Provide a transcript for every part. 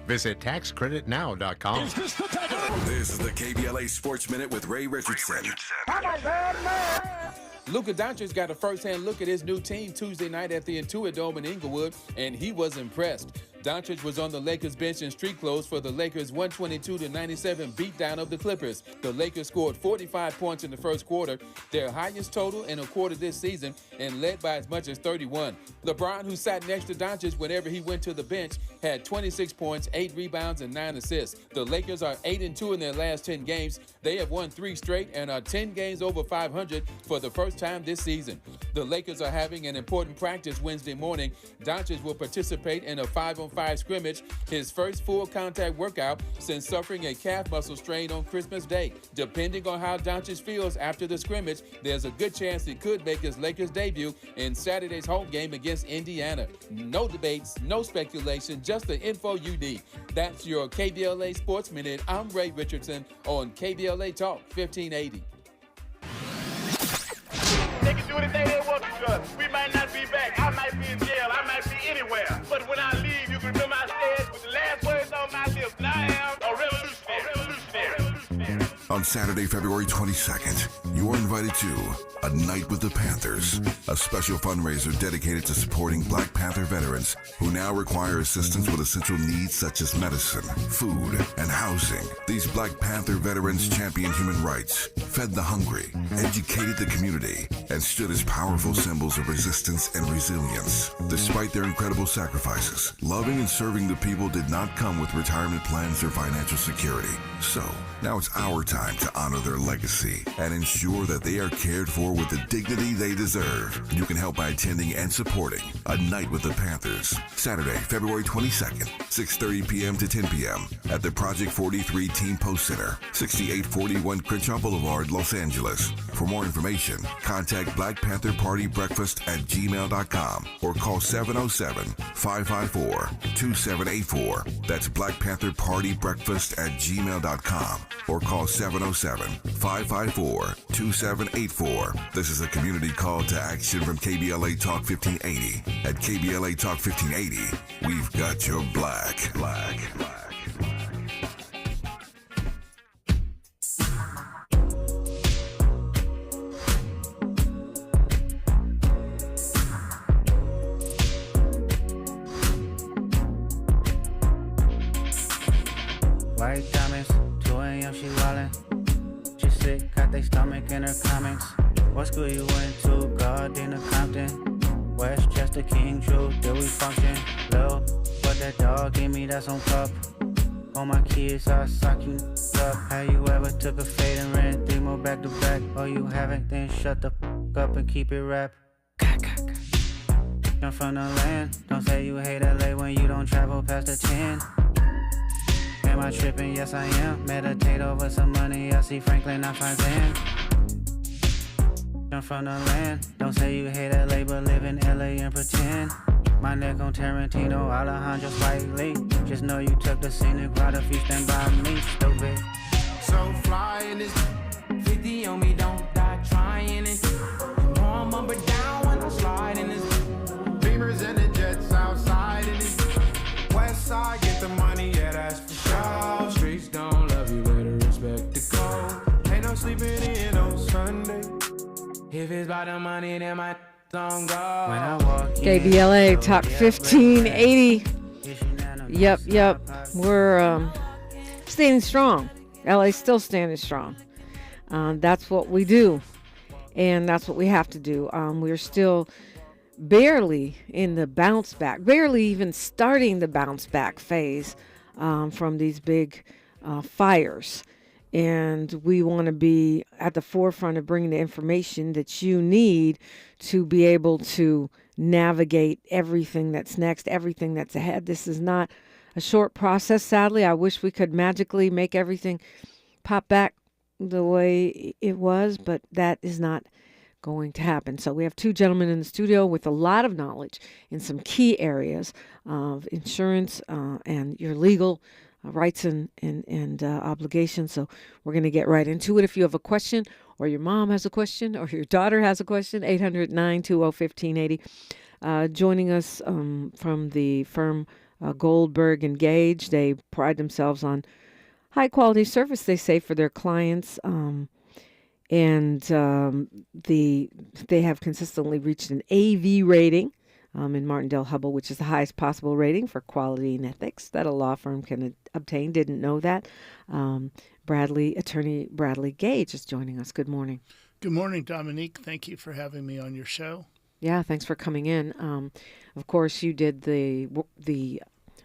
Visit taxcreditnow.com. This is the KBLA Sports Minute with Ray Richardson. Luka Doncic got a first-hand look at his new team Tuesday night at the Intuit Dome in Inglewood, and he was impressed. Doncic was on the Lakers bench in street clothes for the Lakers' 122-97 beatdown of the Clippers. The Lakers scored 45 points in the first quarter, their highest total in a quarter this season, and led by as much as 31. LeBron, who sat next to Doncic whenever he went to the bench, had 26 points, 8 rebounds, and 9 assists. The Lakers are 8-2 in their last 10 games. They have won 3 straight and are 10 games over 500 for the first time this season. The Lakers are having an important practice Wednesday morning. Doncic will participate in a 5-on-5 scrimmage, his first full contact workout since suffering a calf muscle strain on Christmas Day. Depending on how Doncic feels after the scrimmage, there's a good chance he could make his Lakers debut in Saturday's home game against Indiana. No debates, no speculation, just the info you need. That's your KBLA Sports Minute. I'm Ray Richardson on KBLA Talk 1580. They can do anything they want to us. We might not be back. I might be in jail. I might be anywhere. But when I leave, you can remember I said with the last words on my lips, I am a revolutionary. On Saturday, February 22nd, you are invited to A Night with the Panthers, a special fundraiser dedicated to supporting Black Panther veterans who now require assistance with essential needs such as medicine, food, and housing. These Black Panther veterans championed human rights, fed the hungry, educated the community, and stood as powerful symbols of resistance and resilience. Despite their incredible sacrifices, loving and serving the people did not come with retirement plans or financial security. So, now it's our time to honor their legacy and ensure that they are cared for with the dignity they deserve. You can help by attending and supporting A Night with the Panthers, Saturday, February 22nd, 6:30 p.m. to 10 p.m. at the Project 43 Team Post Center, 6841 Crenshaw Boulevard, Los Angeles. For more information, contact Black Panther Party Breakfast at gmail.com or call 707-554-2784. That's Black Panther Party Breakfast at gmail.com or call 707-554-2784. This is a community call to action from KBLA Talk 1580. At KBLA Talk 1580, we've got your black. White diamonds, 2 a.m. she wildin'. She sick, got they stomach in her comments. What school you went to? Gardena, Compton, Westchester, King, True, did we function? Lil, what that dog give me, that's on cup. All my kids, I sock you up. Have you ever took a fade and ran 3 more back to back? Oh, you haven't? Then shut the up and keep it rap. I'm from the land. Don't say you hate LA when you don't travel past the 10. Am I tripping? Yes, I am. Meditate over some money. I see Franklin, I find Van. I'm from the land. Don't say you hate LA, but live in LA and pretend. My neck on Tarantino, Alejandro Spike Lee. Just know you took the scenic route if you stand by me, stupid. So fly in this 50 on me, don't die trying it. You know I'm up and down when I slide in this. Beamers and the jets outside in this. West side, get the money, yeah, that's for sure. Streets don't love you, better respect the code. Ain't no sleeping in on Sunday. If it's by the money, then my song go. When I walk KBLA Talk 1580. Yep. We're standing strong. LA's still standing strong. That's what we do. And that's what we have to do. We're still barely in the bounce back, barely even starting the bounce back phase from these big fires. And we want to be at the forefront of bringing the information that you need to be able to navigate everything that's next, everything that's ahead. This is not a short process, sadly. I wish we could magically make everything pop back the way it was, but that is not going to happen. So we have 2 gentlemen in the studio with a lot of knowledge in some key areas of insurance and your legal rights and obligations. So we're going to get right into it. If you have a question, or your mom has a question, or your daughter has a question, 800-920-1580. Joining us from the firm Goldberg and Gage. They pride themselves on high quality service, they say, for their clients. They have consistently reached an AV rating in Martindale-Hubbell, which is the highest possible rating for quality and ethics that a law firm can obtain. Didn't know that. Attorney Bradley Gage is joining us. Good morning. Good morning, Dominique. Thank you for having me on your show. Yeah, thanks for coming in. Of course, you did the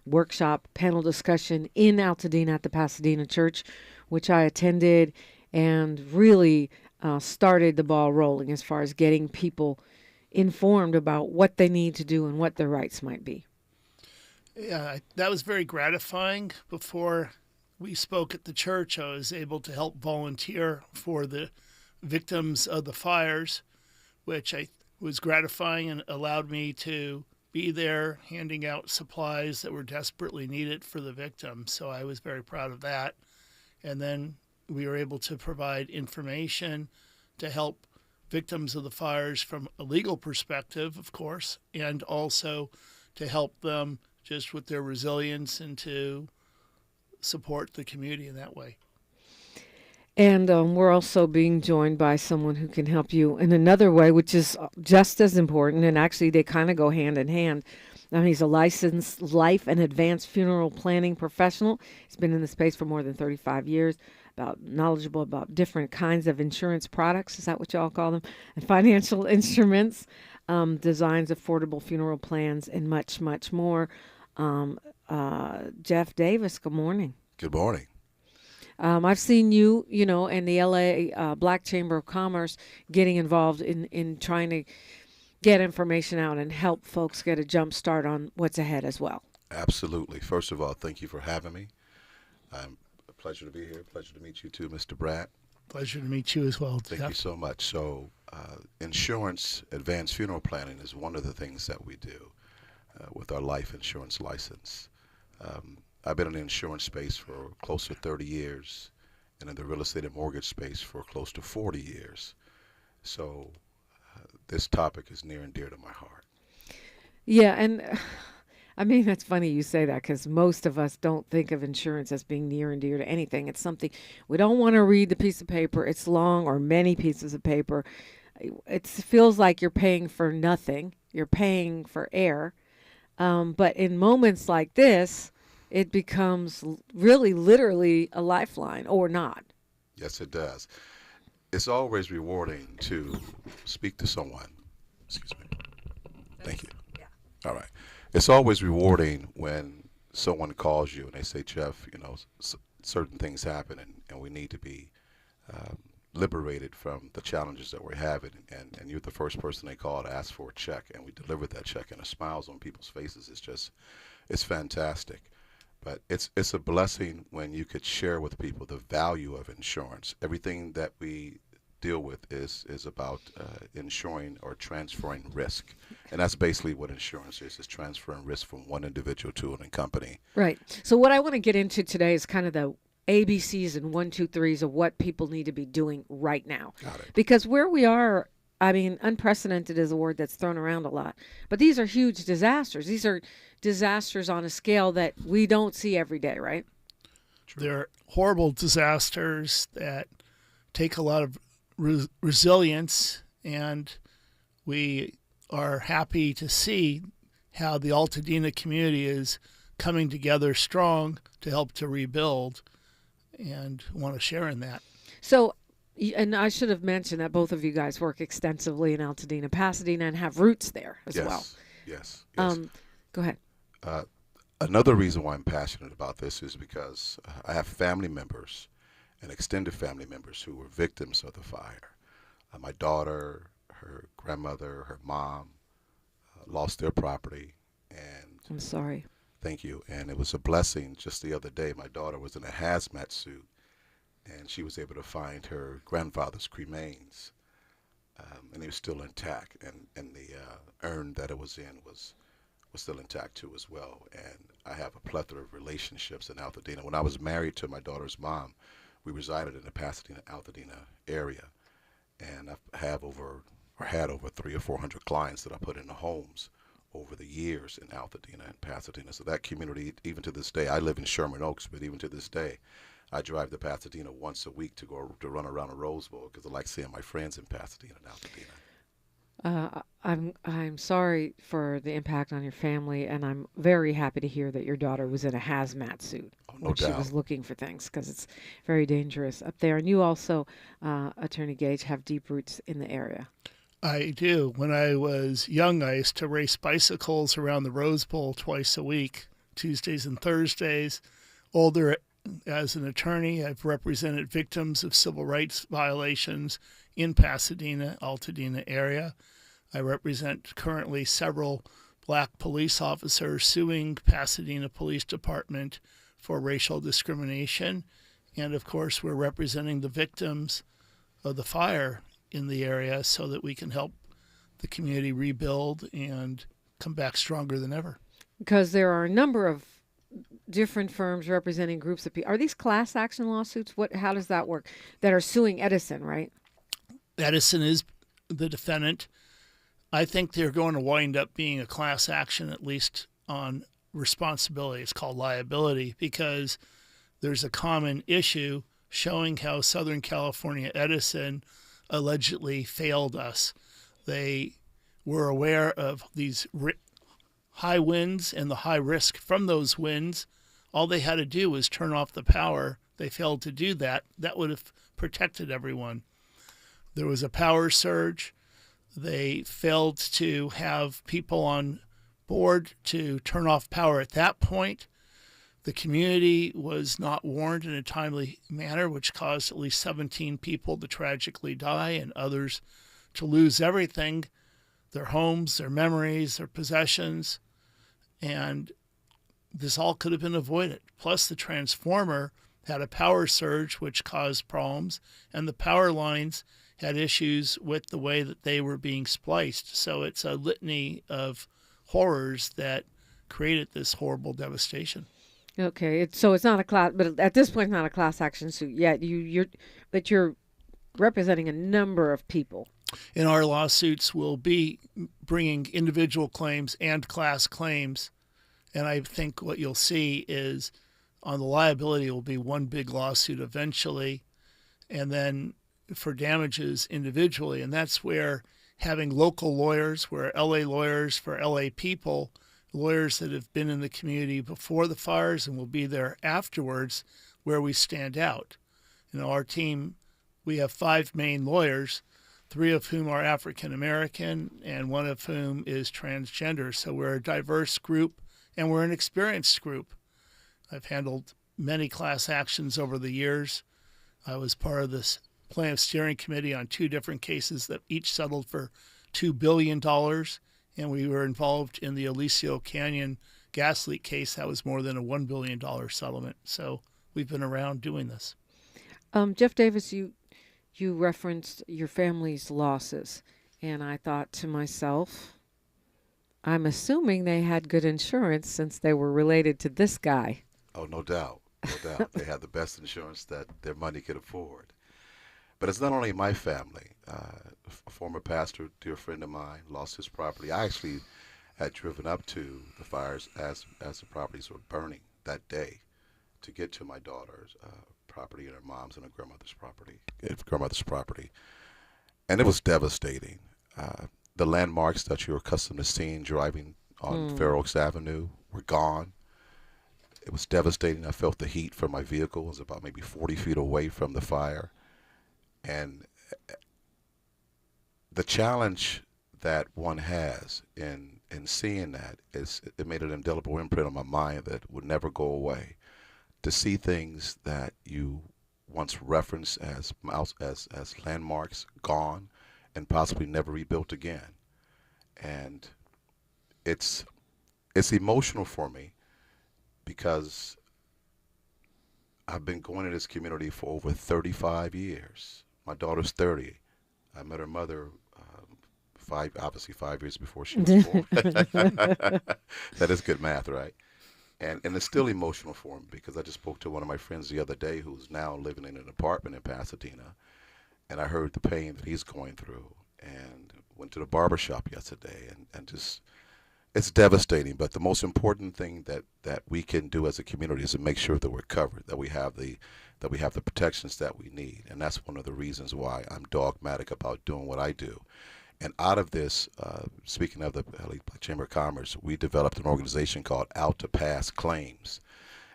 workshop panel discussion in Altadena at the Pasadena Church, which I attended, and really started the ball rolling as far as getting people informed about what they need to do and what their rights might be. Yeah, that was very gratifying. Before we spoke at the church, I was able to help volunteer for the victims of the fires, which was gratifying and allowed me to be there handing out supplies that were desperately needed for the victims. So I was very proud of that. And then we were able to provide information to help victims of the fires from a legal perspective, of course, and also to help them just with their resilience and to support the community in that way. And we're also being joined by someone who can help you in another way, which is just as important. And actually, they kind of go hand in hand. He's a licensed life and advanced funeral planning professional. He's been in the space for more than 35 years, knowledgeable about different kinds of insurance products. Is that what y'all call them? And financial instruments, designs affordable funeral plans, and much, much more. Jeff Davis, good morning. Good morning. I've seen you, in the LA Black Chamber of Commerce getting involved in trying to get information out and help folks get a jump start on what's ahead as well. Absolutely. First of all, thank you for having me. A pleasure to be here. Pleasure to meet you too, Mr. Brad. Pleasure to meet you as well. Thank you so much. So insurance, advanced funeral planning is one of the things that we do with our life insurance license. I've been in the insurance space for close to 30 years and in the real estate and mortgage space for close to 40 years. So this topic is near and dear to my heart. Yeah, and it's funny you say that because most of us don't think of insurance as being near and dear to anything. It's something we don't want to read the piece of paper. It's long or many pieces of paper. It feels like you're paying for nothing. You're paying for air. But in moments like this, it becomes really literally a lifeline or not. Yes, it does. It's always rewarding to speak to someone. Excuse me. Thank you. Yeah. All right. It's always rewarding when someone calls you and they say, Jeff, certain things happen and we need to be liberated from the challenges that we're having. And you're the first person they call to ask for a check, and we deliver that check, and the smiles on people's faces it's fantastic. But it's a blessing when you could share with people the value of insurance. Everything that we deal with is about insuring or transferring risk. And that's basically what insurance is transferring risk from one individual to a company. Right. So what I want to get into today is kind of the ABCs and 1, 2, 3s of what people need to be doing right now. Got it. Because where we are, unprecedented is a word that's thrown around a lot. But these are huge disasters. These are disasters on a scale that we don't see every day, right? True. They're horrible disasters that take a lot of resilience, and we are happy to see how the Altadena community is coming together strong to help to rebuild, and want to share in that. So, and I should have mentioned that both of you guys work extensively in Altadena, Pasadena, and have roots there as well. Yes. Go ahead. Another reason why I'm passionate about this is because I have family members and extended family members who were victims of the fire. My daughter, her grandmother, her mom lost their property. And I'm sorry. Thank you. And it was a blessing. Just the other day, my daughter was in a hazmat suit, and she was able to find her grandfather's cremains, and he was still intact. And the urn that it was in was still intact too as well. And I have a plethora of relationships in Altadena. When I was married to my daughter's mom, we resided in the Pasadena, Altadena area, and I had over 300 or 400 clients that I put into homes over the years in Altadena and Pasadena. So that community, even to this day, I live in Sherman Oaks, but even to this day, I drive to Pasadena once a week to go to run around a Rose Bowl because I like seeing my friends in Pasadena and Altadena. I'm sorry for the impact on your family, and I'm very happy to hear that your daughter was in a hazmat suit when she was looking for things, because it's very dangerous up there. And you also, Attorney Gage, have deep roots in the area. I do. When I was young, I used to race bicycles around the Rose Bowl twice a week, Tuesdays and Thursdays. Older, as an attorney, I've represented victims of civil rights violations in Pasadena, Altadena area. I represent currently several black police officers suing Pasadena Police Department for racial discrimination. And of course, we're representing the victims of the fire in the area so that we can help the community rebuild and come back stronger than ever. Because there are a number of different firms representing groups of people. Are these class action lawsuits? How does that work? That are suing Edison, right? Edison is the defendant. I think they're going to wind up being a class action, at least on responsibility. It's called liability, because there's a common issue showing how Southern California Edison allegedly failed us. They were aware of these high winds and the high risk from those winds. All they had to do was turn off the power. They failed to do that. That would have protected everyone. There was a power surge. They failed to have people on board to turn off power at that point. The community was not warned in a timely manner, which caused at least 17 people to tragically die and others to lose everything, their homes, their memories, their possessions. And this all could have been avoided. Plus, the transformer had a power surge, which caused problems, and the power lines had issues with the way that they were being spliced. So it's a litany of horrors that created this horrible devastation. Okay, so it's not a class, but at this point, it's not a class action suit yet. But you're representing a number of people. In our lawsuits, we'll be bringing individual claims and class claims, and I think what you'll see is on the liability, it will be one big lawsuit eventually, and then for damages individually, and that's where having local lawyers, where LA lawyers for LA people, lawyers that have been in the community before the fires and will be there afterwards, where we stand out. Our team, we have 5 main lawyers, 3 of whom are African American and 1 of whom is transgender. So we're a diverse group and we're an experienced group. I've handled many class actions over the years. I was part of this plaintiff steering committee on 2 different cases that each settled for $2 billion. And we were involved in the Aliso Canyon gas leak case. That was more than a $1 billion settlement. So we've been around doing this. Jeff Davis, you referenced your family's losses. And I thought to myself, I'm assuming they had good insurance since they were related to this guy. Oh, no doubt. No doubt. They had the best insurance that their money could afford. But it's not only my family. A former pastor, dear friend of mine, lost his property. I actually had driven up to the fires as the properties were burning that day to get to my daughter's property and her mom's and her grandmother's property. And it was devastating. The landmarks that you're accustomed to seeing driving on Fair Oaks Avenue were gone. It was devastating. I felt the heat from my vehicle. It was about maybe 40 feet away from the fire. And the challenge that one has in seeing that is it made an indelible imprint on my mind that would never go away. To see things that you once referenced as landmarks gone and possibly never rebuilt again. And it's emotional for me because I've been going to this community for over 35 years. My daughter's 30. I met her mother obviously 5 years before she was born. That is good math, right? And it's still emotional for me because I just spoke to one of my friends the other day who's now living in an apartment in Pasadena, and I heard the pain that he's going through, and went to the barber shop yesterday, and just It's devastating, but the most important thing that we can do as a community is to make sure that we're covered, that we have the protections that we need, and that's one of the reasons why I'm dogmatic about doing what I do. And out of this, speaking of the LA Chamber of Commerce, we developed an organization called Out to Pass Claims.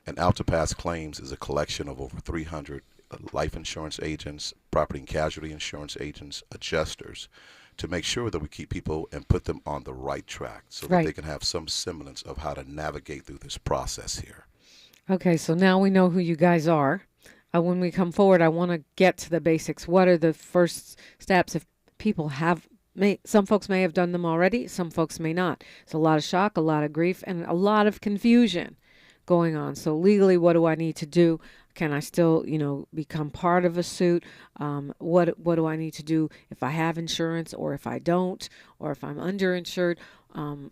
And Out to Pass Claims is a collection of over 300 life insurance agents, property and casualty insurance agents, adjusters, to make sure that we keep people and put them on the right track so that they can have some semblance of how to navigate through this process here. Okay, so now we know who you guys are. When we come forward, I want to get to the basics. What are the first steps if people have some folks may have done them already, some folks may not. It's a lot of shock, a lot of grief, and a lot of confusion going on. So legally, what do I need to do? Can I still, become part of a suit? What do I need to do if I have insurance or if I don't, or if I'm underinsured?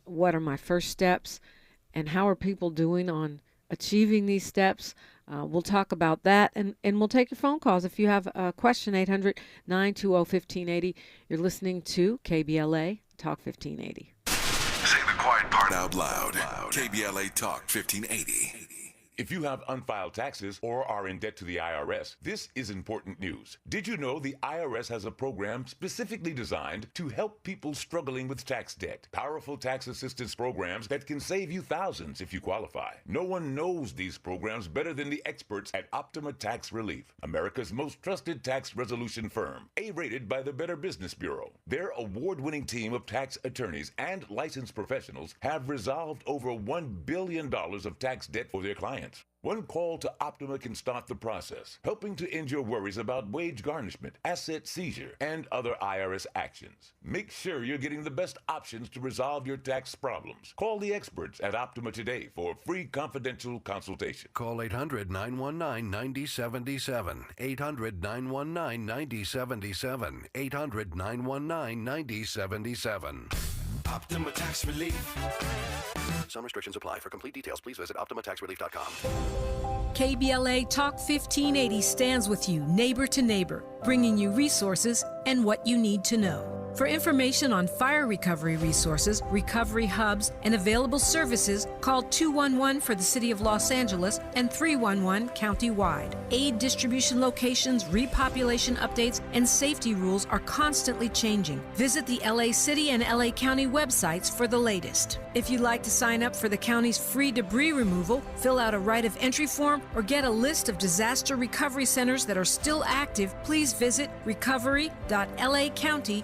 What are my first steps? And how are people doing on achieving these steps? We'll talk about that, and we'll take your phone calls. If you have a question, 800-920-1580. You're listening to KBLA Talk 1580. Say the quiet part out loud. KBLA Talk 1580. If you have unfiled taxes or are in debt to the IRS, this is important news. Did you know the IRS has a program specifically designed to help people struggling with tax debt? Powerful tax assistance programs that can save you thousands if you qualify. No one knows these programs better than the experts at Optima Tax Relief, America's most trusted tax resolution firm, A-rated by the Better Business Bureau. Their award-winning team of tax attorneys and licensed professionals have resolved over $1 billion of tax debt for their clients. One call to Optima can start the process, helping to end your worries about wage garnishment, asset seizure, and other IRS actions. Make sure you're getting the best options to resolve your tax problems. Call the experts at Optima today for a free confidential consultation. Call 800-919-9077. 800-919-9077. 800-919-9077. Optima Tax Relief. Some restrictions apply. For complete details, please visit OptimaTaxRelief.com. KBLA Talk 1580 stands with you, neighbor to neighbor, bringing you resources and what you need to know. For information on fire recovery resources, recovery hubs, and available services, call 211 for the City of Los Angeles and 311 countywide. Aid distribution locations, repopulation updates, and safety rules are constantly changing. Visit the LA City and LA County websites for the latest. If you'd like to sign up for the county's free debris removal, fill out a right of entry form, or get a list of disaster recovery centers that are still active, please visit recovery.lacounty.gov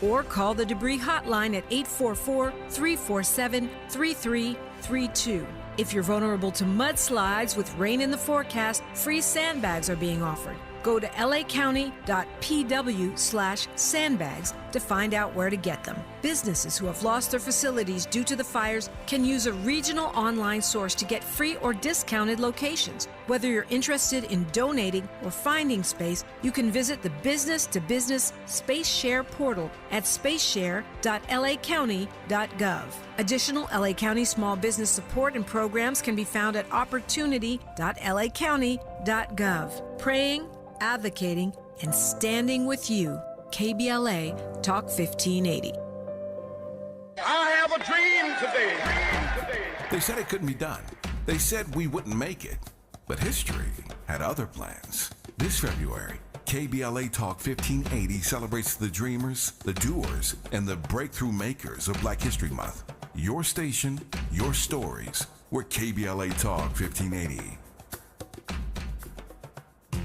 or call the debris hotline at 844-347-3332. If you're vulnerable to mudslides with rain in the forecast, free sandbags are being offered. Go to lacounty.pw/sandbags to find out where to get them. Businesses who have lost their facilities due to the fires can use a regional online source to get free or discounted locations. Whether you're interested in donating or finding space, you can visit the business-to-business Space Share portal at spaceshare.lacounty.gov. Additional LA County small business support and programs can be found at opportunity.lacounty.gov. Praying, advocating, and standing with you. KBLA Talk 1580. I have a dream today. They said it couldn't be done. They said we wouldn't make it. But history had other plans. This February, KBLA Talk 1580 celebrates the dreamers, the doers, and the breakthrough makers of Black History Month. Your station, your stories. We're KBLA Talk 1580.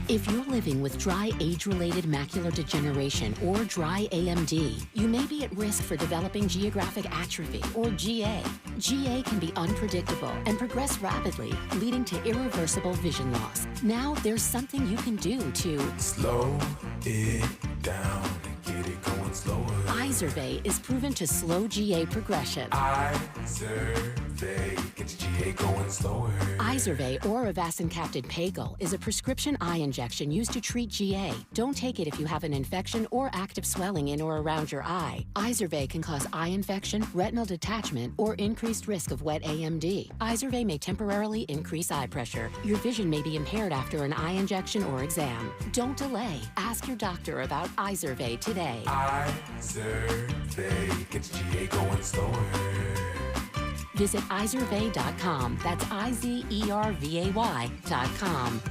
If you're living with dry age-related macular degeneration or dry AMD, you may be at risk for developing geographic atrophy or GA. GA can be unpredictable and progress rapidly, leading to irreversible vision loss. Now there's something you can do to slow it down and get it going slower. Izervay is proven to slow GA progression. Izervay. Izervay gets GA going slower. Izervay or avacin-capted Pagel is a prescription eye injection used to treat GA. Don't take it if you have an infection or active swelling in or around your eye. Izervay can cause eye infection, retinal detachment, or increased risk of wet AMD. Izervay may temporarily increase eye pressure. Your vision may be impaired after an eye injection or exam. Don't delay. Ask your doctor about Izervay today. Izervay gets GA going slower. Visit Izervay.com. That's IZERVAY.com.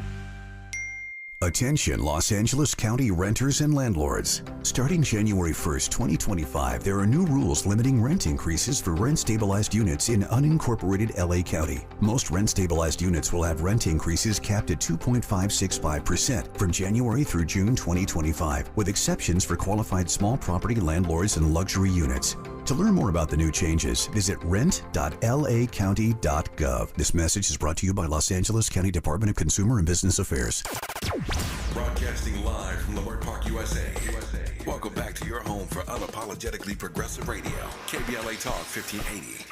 Attention Los Angeles County renters and landlords. Starting January 1st, 2025, there are new rules limiting rent increases for rent-stabilized units in unincorporated LA County. Most rent-stabilized units will have rent increases capped at 2.565% from January through June 2025, with exceptions for qualified small property landlords and luxury units. To learn more about the new changes, visit rent.lacounty.gov. This message is brought to you by Los Angeles County Department of Consumer and Business Affairs. Broadcasting live from Leimert Park, USA. Welcome back to your home for unapologetically progressive radio, KBLA Talk 1580.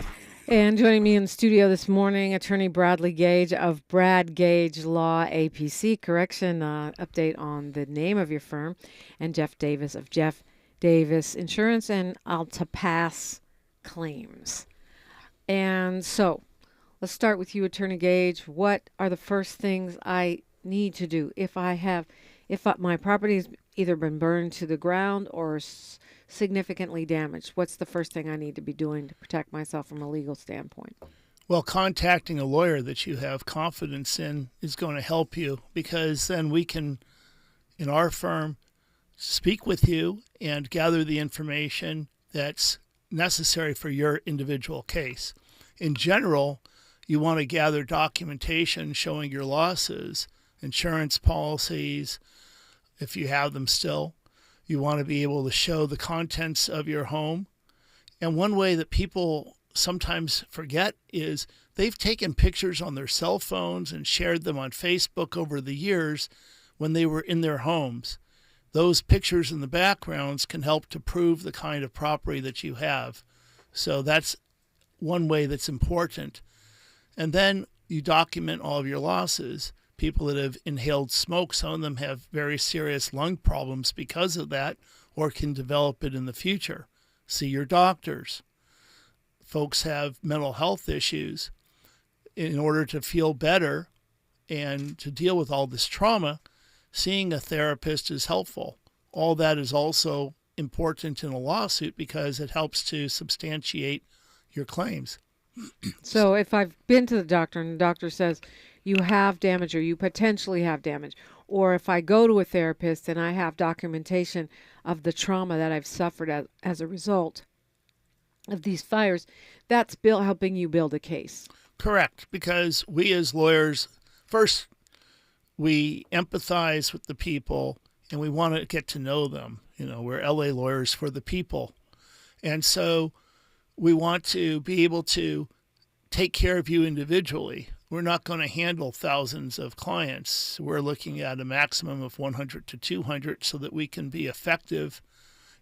And joining me in the studio this morning, Attorney Bradley Gage of Brad Gage Law APC. Correction, update on the name of your firm. And Jeff Davis of Jeff Davis Insurance and Altapass Claims. And so, let's start with you, Attorney Gage. What are the first things I need to do if my property has either been burned to the ground or significantly damaged? What's the first thing I need to be doing to protect myself from a legal standpoint? Well, contacting a lawyer that you have confidence in is going to help you, because then we can, in our firm, speak with you and gather the information that's necessary for your individual case. In general, you want to gather documentation showing your losses, insurance policies, if you have them still. You want to be able to show the contents of your home. And one way that people sometimes forget is they've taken pictures on their cell phones and shared them on Facebook over the years when they were in their homes. Those pictures in the backgrounds can help to prove the kind of property that you have. So that's one way that's important. And then you document all of your losses. People that have inhaled smoke, some of them have very serious lung problems because of that, or can develop it in the future. See your doctors. Folks have mental health issues. In order to feel better and to deal with all this trauma, seeing a therapist is helpful. All that is also important in a lawsuit because it helps to substantiate your claims. So if I've been to the doctor and the doctor says you have damage or you potentially have damage, or if I go to a therapist and I have documentation of the trauma that I've suffered as a result of these fires, that's helping you build a case. Correct, because we as lawyers, first, we empathize with the people and we want to get to know them. You know, we're LA lawyers for the people. And so we want to be able to take care of you individually. We're not going to handle thousands of clients. We're looking at a maximum of 100 to 200 so that we can be effective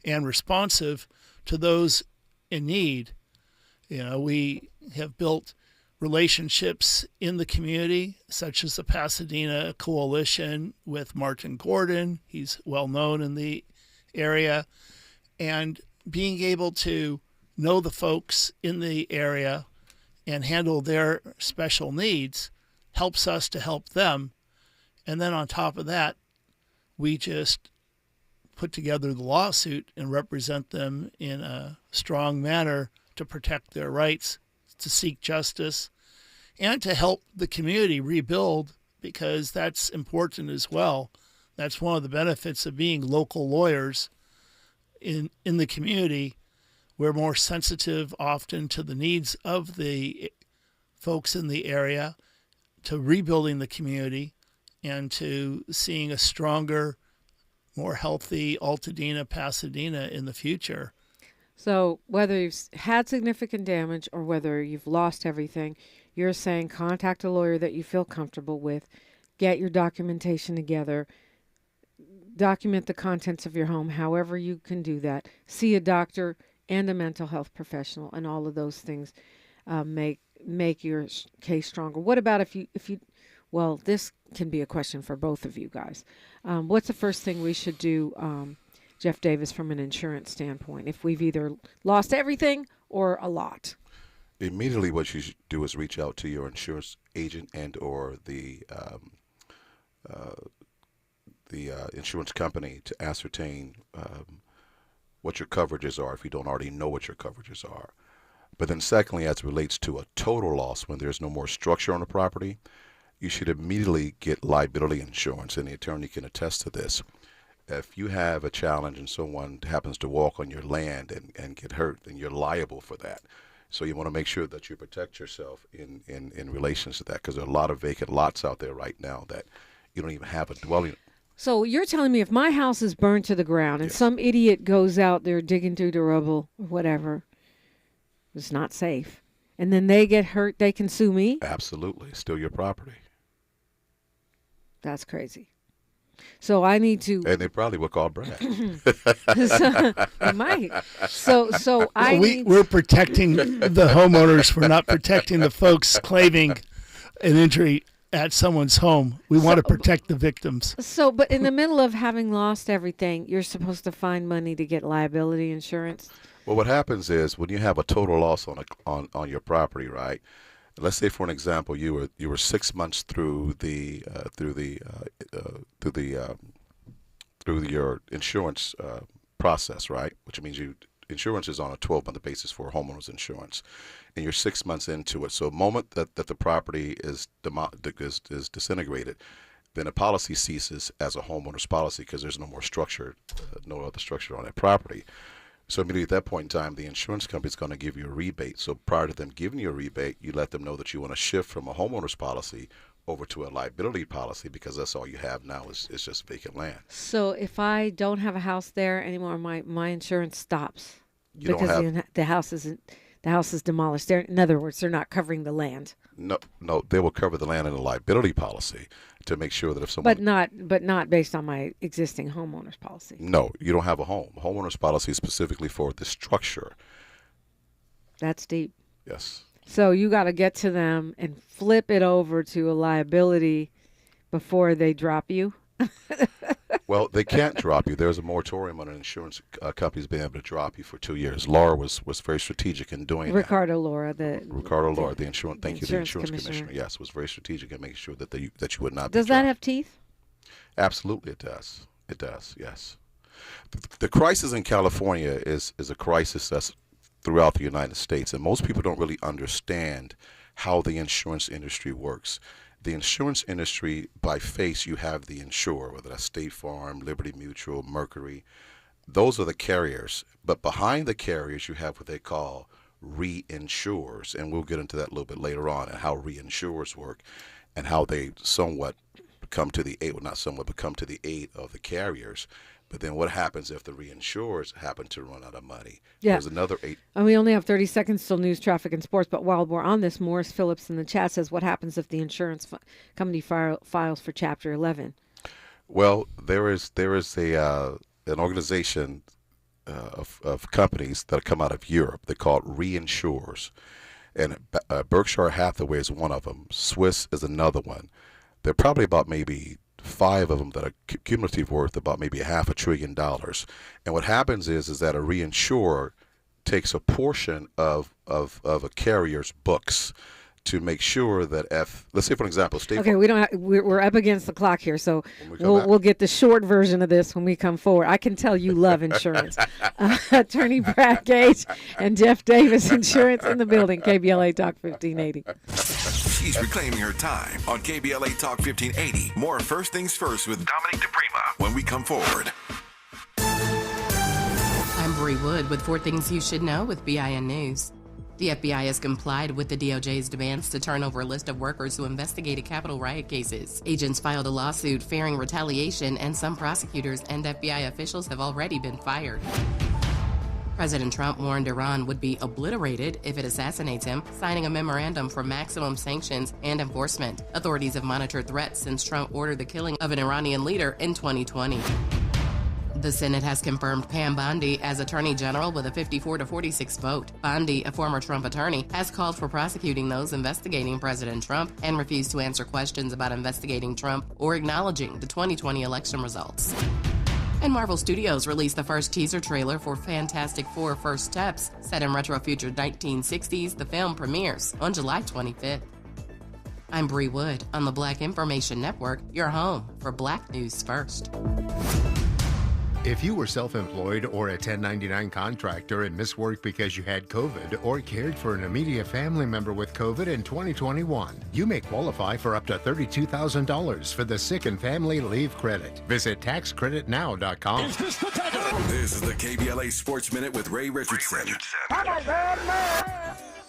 and responsive to those in need. You know, we have built relationships in the community, such as the Pasadena Coalition with Martin Gordon. He's well known in the area. And being able to know the folks in the area and handle their special needs helps us to help them. And then on top of that, we just put together the lawsuit and represent them in a strong manner to protect their rights, to seek justice, and to help the community rebuild, because that's important as well. That's one of the benefits of being local lawyers in the community. We're more sensitive often to the needs of the folks in the area, to rebuilding the community, and to seeing a stronger, more healthy Altadena, Pasadena in the future. So whether you've had significant damage or whether you've lost everything, you're saying contact a lawyer that you feel comfortable with, get your documentation together, document the contents of your home, however you can do that, see a doctor and a mental health professional, and all of those things make make your case stronger? What about if you well, this can be a question for both of you guys. What's the first thing we should do, Jeff Davis, from an insurance standpoint, if we've either lost everything or a lot? Immediately what you should do is reach out to your insurance agent and or the insurance company to ascertain what your coverages are if you don't already know what your coverages are. But then secondly, as it relates to a total loss, when there's no more structure on the property, you should immediately get liability insurance, and the attorney can attest to this. If you have a challenge and someone happens to walk on your land and get hurt, then you're liable for that. So you want to make sure that you protect yourself in relation to that, because there are a lot of vacant lots out there right now that you don't even have a dwelling. So you're telling me if my house is burned to the ground and some idiot goes out there digging through the rubble or whatever, it's not safe, and then they get hurt, they can sue me? Absolutely. It's still your property. That's crazy. So I need to... And they probably will call Brad. They might. So we're protecting the homeowners. We're not protecting the folks claiming an injury at someone's home. We want to protect the victims. So, but in the middle of having lost everything, you're supposed to find money to get liability insurance? Well, what happens is when you have a total loss on your property, right? Let's say, for an example, you were 6 months through your insurance process, right? Which means insurance is on a 12-month basis for homeowners insurance, and you're 6 months into it. So, the moment that the property is disintegrated, then a policy ceases as a homeowner's policy because there's no more structure, no other structure on that property. So immediately at that point in time, the insurance company is going to give you a rebate. So prior to them giving you a rebate, you let them know that you want to shift from a homeowner's policy over to a liability policy, because that's all you have now is just vacant land. So if I don't have a house there anymore, my insurance stops because the house is demolished. In other words, they're not covering the land. No, they will cover the land in a liability policy to make sure that if someone... But not based on my existing homeowner's policy. No, you don't have a home. Homeowner's policy is specifically for the structure. That's deep. Yes. So you got to get to them and flip it over to a liability before they drop you? Well, they can't drop you. There's a moratorium on insurance companies being able to drop you for 2 years. Laura was very strategic in doing that. Ricardo Laura, the insurance commissioner. Yes, was very strategic in making sure that you would not. Does that have teeth? Absolutely, it does. It does. Yes. The crisis in California is a crisis that's throughout the United States, and most people don't really understand how the insurance industry works. The insurance industry, by face, you have the insurer, whether that's State Farm, Liberty Mutual, Mercury. Those are the carriers. But behind the carriers, you have what they call reinsurers. And we'll get into that a little bit later on, and how reinsurers work and how they somewhat come to the aid, well, not somewhat, but come to the aid of the carriers. But then what happens if the reinsurers happen to run out of money? Yeah. There's another 8. And we only have 30 seconds till news, traffic, and sports. But while we're on this, Morris Phillips in the chat says, what happens if the insurance company files for Chapter 11? Well, there is an organization of companies that come out of Europe. They're called reinsurers. And Berkshire Hathaway is one of them. Swiss is another one. There are probably about maybe 5 of them that are cumulative worth about maybe $500 billion. And what happens is that a reinsurer takes a portion of a carrier's books to make sure that let's say, for example, we're up against the clock here, so we'll get the short version of this when we come forward. I can tell you love insurance. Attorney Brad Gage and Jeff Davis, insurance in the building. KBLA Talk 1580. She's reclaiming her time on KBLA Talk 1580. More First Things First with Dominique DiPrima when we come forward. I'm Bree Wood with 4 Things You Should Know with BIN News. The FBI has complied with the DOJ's demands to turn over a list of workers who investigated Capitol riot cases. Agents filed a lawsuit fearing retaliation, and some prosecutors and FBI officials have already been fired. President Trump warned Iran would be obliterated if it assassinates him, signing a memorandum for maximum sanctions and enforcement. Authorities have monitored threats since Trump ordered the killing of an Iranian leader in 2020. The Senate has confirmed Pam Bondi as Attorney General with a 54-46 vote. Bondi, a former Trump attorney, has called for prosecuting those investigating President Trump and refused to answer questions about investigating Trump or acknowledging the 2020 election results. And Marvel Studios released the first teaser trailer for Fantastic Four: First Steps. Set in retro-future 1960s, the film premieres on July 25th. I'm Bree Wood on the Black Information Network, your home for Black News First. If you were self-employed or a 1099 contractor and missed work because you had COVID or cared for an immediate family member with COVID in 2021, you may qualify for up to $32,000 for the Sick and Family Leave Credit. Visit taxcreditnow.com. This is the KBLA Sports Minute with Ray Richardson.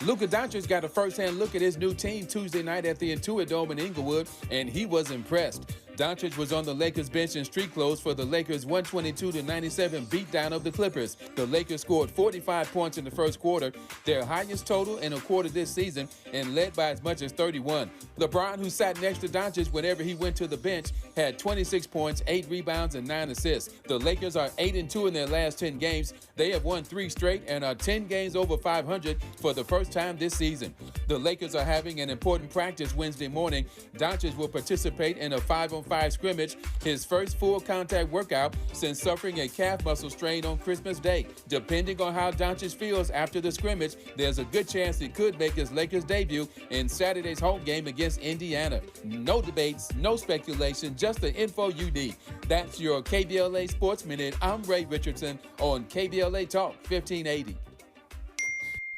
Luka Doncic got a first-hand look at his new team Tuesday night at the Intuit Dome in Inglewood, and he was impressed. Doncic was on the Lakers bench in street clothes for the Lakers' 122-97 beatdown of the Clippers. The Lakers scored 45 points in the first quarter, their highest total in a quarter this season, and led by as much as 31. LeBron, who sat next to Doncic whenever he went to the bench, had 26 points, 8 rebounds, and 9 assists. The Lakers are 8-2 in their last 10 games. They have won 3 straight and are 10 games over 500 for the first time this season. The Lakers are having an important practice Wednesday morning. Doncic will participate in a 5-on-5 scrimmage, his first full contact workout since suffering a calf muscle strain on Christmas Day. Depending on how Doncic feels after the scrimmage, there's a good chance he could make his Lakers debut in Saturday's home game against Indiana. No debates, no speculation, just the info you need. That's your KBLA Sports Minute. I'm Ray Richardson on KBLA Talk 1580.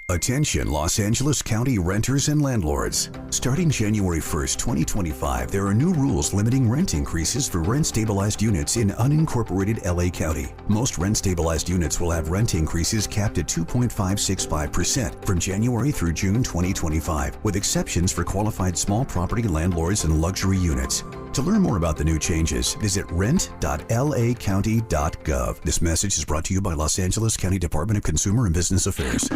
Attention Los Angeles County renters and landlords. Starting January 1st, 2025, there are new rules limiting rent increases for rent-stabilized units in unincorporated LA County. Most rent-stabilized units will have rent increases capped at 2.565% from January through June 2025, with exceptions for qualified small property landlords and luxury units. To learn more about the new changes, visit rent.lacounty.gov. This message is brought to you by Los Angeles County Department of Consumer and Business Affairs.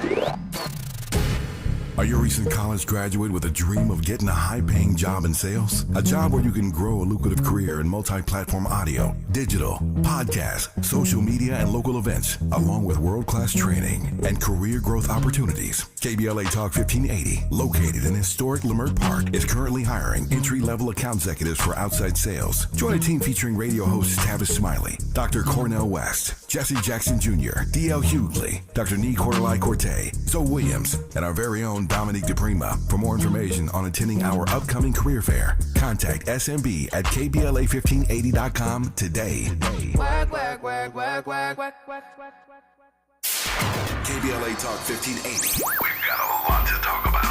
Are you a recent college graduate with a dream of getting a high-paying job in sales? A job where you can grow a lucrative career in multi-platform audio, digital, podcast, social media, and local events, along with world-class training and career growth opportunities. KBLA Talk 1580, located in historic Leimert Park, is currently hiring entry-level account executives for outside sales. Join a team featuring radio hosts Tavis Smiley, Dr. Cornell West, Jesse Jackson Jr., D.L. Hughley, Dr. Nee Cordelai-Corte, Zoe Williams, and our very own Dominique DiPrima. For more information on attending our upcoming career fair, contact SMB at KBLA1580.com today. KBLA Talk 1580. We've got a lot to talk about.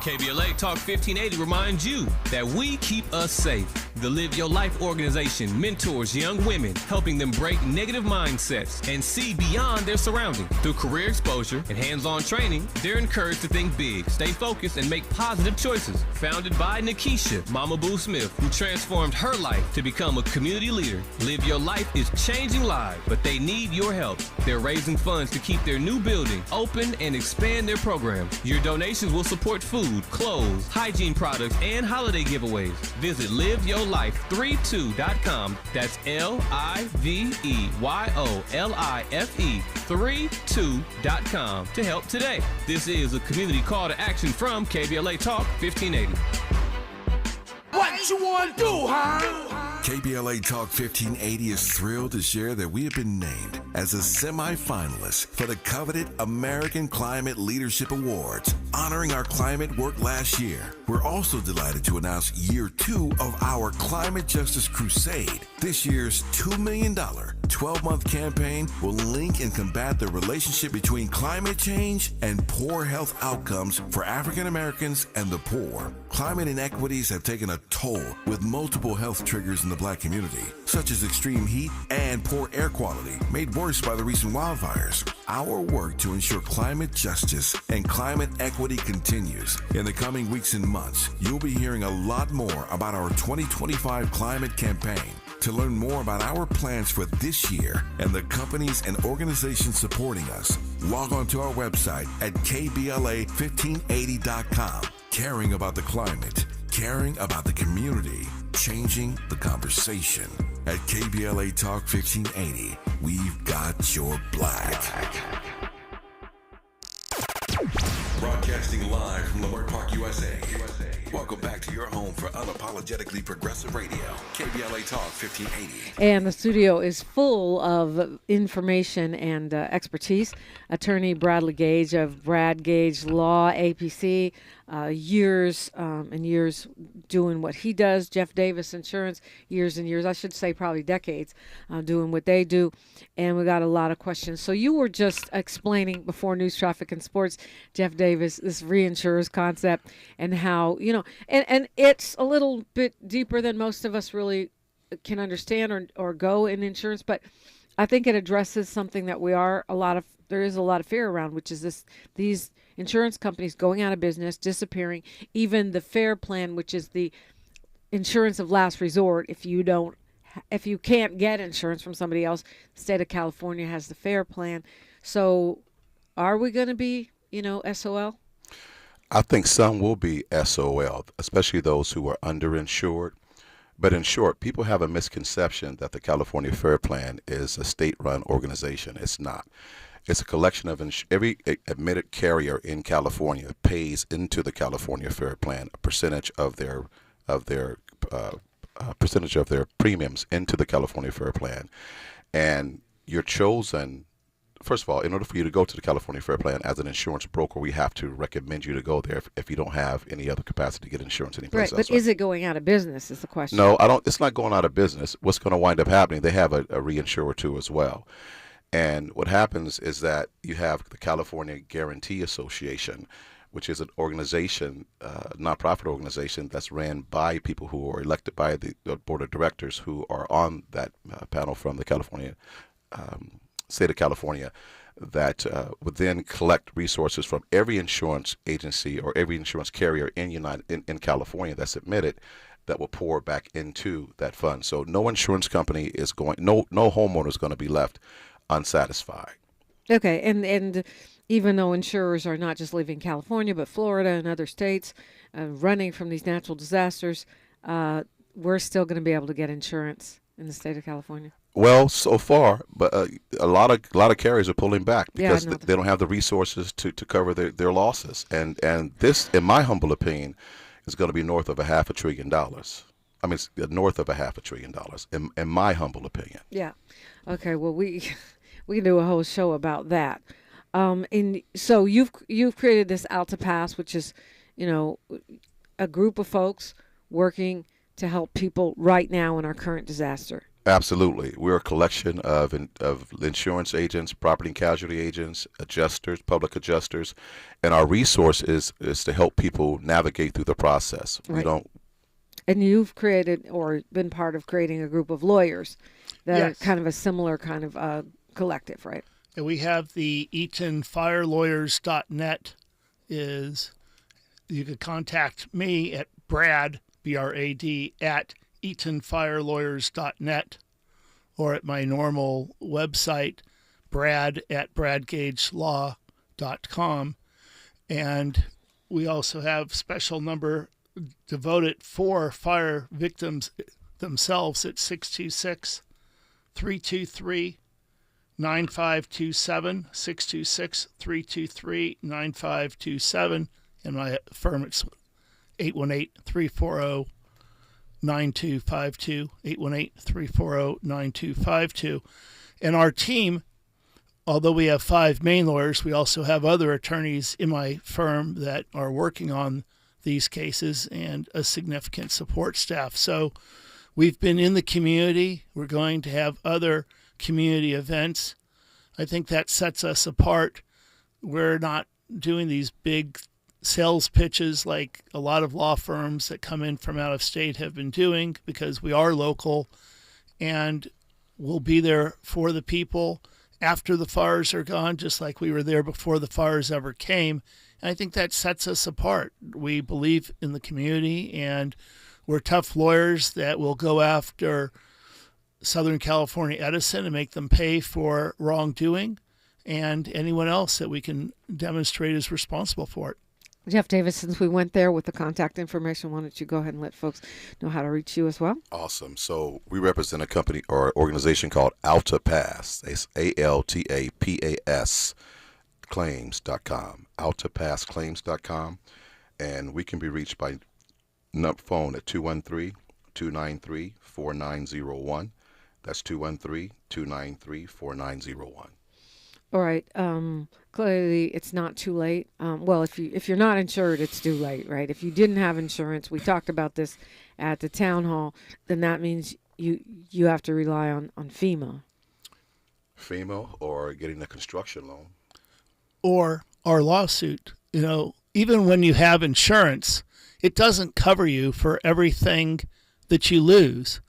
KBLA Talk 1580 reminds you that we keep us safe. The Live Your Life organization mentors young women, helping them break negative mindsets and see beyond their surroundings. Through career exposure and hands-on training, they're encouraged to think big, stay focused, and make positive choices. Founded by Nikisha Mama Boo Smith, who transformed her life to become a community leader. Live Your Life is changing lives, but they need your help. They're raising funds to keep their new building open and expand their programs. Your donations will support food, clothes, hygiene products, and holiday giveaways. Visit liveyourlife32.com. That's LIVEYOLIFE32.com to help today. This is a community call to action from KBLA Talk 1580. What you want to do, huh? KBLA Talk 1580 is thrilled to share that we have been named as a semi-finalist for the coveted American Climate Leadership Awards, honoring our climate work last year. We're also delighted to announce year 2 of our Climate Justice Crusade. This year's $2 million 12-month campaign will link and combat the relationship between climate change and poor health outcomes for African Americans and the poor. Climate inequities have taken a toll with multiple health triggers in the Black community, such as extreme heat and poor air quality, made worse by the recent wildfires. Our work to ensure climate justice and climate equity continues. In the coming weeks and months, you'll be hearing a lot more about our 2025 climate campaign. To learn more about our plans for this year and the companies and organizations supporting us, log on to our website at KBLA1580.com. Caring about the climate, caring about the community, changing the conversation. At KBLA Talk 1580, we've got your black. Broadcasting live from Leimert Park, USA. Welcome back to your home for unapologetically progressive radio, KBLA Talk 1580. And the studio is full of information and expertise. Attorney Bradley Gage of Brad Gage Law, APC, years and years doing what he does. Jeff Davis Insurance, years and years, I should say probably decades, doing what they do. And we got a lot of questions. So you were just explaining before News, Traffic, and Sports, Jeff Davis, this reinsurers concept and how, and it's a little bit deeper than most of us really can understand or go in insurance, but I think it addresses something that there is a lot of fear around, which is these insurance companies going out of business, disappearing, even the FAIR plan, which is the insurance of last resort. If you can't get insurance from somebody else, the state of California has the FAIR plan. So are we going to be, SOL? I think some will be SOL, especially those who are underinsured. But in short, people have a misconception that the California FAIR Plan is a state-run organization. It's not. It's a collection of every admitted carrier in California pays into the California FAIR Plan a percentage of their premiums into the California FAIR Plan, and you're chosen. First of all, in order for you to go to the California FAIR Plan as an insurance broker, we have to recommend you to go there if you don't have any other capacity to get insurance anyplace else. Right, but is it going out of business is the question. No, it's not going out of business. What's going to wind up happening, they have a reinsurer too as well. And what happens is that you have the California Guarantee Association, which is an organization, nonprofit organization that's ran by people who are elected by the board of directors who are on that panel from the California state of California, that would then collect resources from every insurance agency or every insurance carrier in California that's admitted, that will pour back into that fund. So no insurance company is no homeowner is going to be left unsatisfied. Okay, and even though insurers are not just leaving California, but Florida and other states running from these natural disasters, we're still going to be able to get insurance in the state of California. Well, so far, but a lot of carriers are pulling back because they don't have the resources to cover their losses, and this, in my humble opinion, is going to be north of $500 billion. I mean, it's north of $500 billion, in my humble opinion. Yeah. Okay. Well, we can do a whole show about that. And so you've created this Alta Pass, which is, a group of folks working to help people right now in our current disaster. Absolutely. We're a collection of insurance agents, property and casualty agents, adjusters, public adjusters, and our resource is to help people navigate through the process. Right. And you've created or been part of creating a group of lawyers that are kind of a similar kind of collective, right? And we have the EatonFireLawyers.net. You could contact me at Brad, B-R-A-D, at EatonFireLawyers.net, or at my normal website, Brad at BradGageLaw.com. And we also have special number devoted for fire victims themselves at 626-323-9527, 626-323-9527. And my firm, it's 818-340-9252, 818-340-9252. And our team, although we have 5 main lawyers, we also have other attorneys in my firm that are working on these cases and a significant support staff. So we've been in the community. We're going to have other community events. I think that sets us apart. We're not doing these big sales pitches like a lot of law firms that come in from out of state have been doing, because we are local and we'll be there for the people after the fires are gone, just like we were there before the fires ever came. And I think that sets us apart. We believe in the community, and we're tough lawyers that will go after Southern California Edison and make them pay for wrongdoing, and anyone else that we can demonstrate is responsible for it. Jeff Davis, since we went there with the contact information, why don't you go ahead and let folks know how to reach you as well? Awesome. So we represent a company or organization called AltaPass. It's ALTAPAS claims.com. AltaPassClaims.com. And we can be reached by phone at 213-293-4901. That's 213-293-4901. All right. Clearly, it's not too late. Well, if you're not insured, it's too late, right? If you didn't have insurance, we talked about this at the town hall, then that means you have to rely on FEMA. FEMA or getting a construction loan. Or our lawsuit. Even when you have insurance, it doesn't cover you for everything that you lose.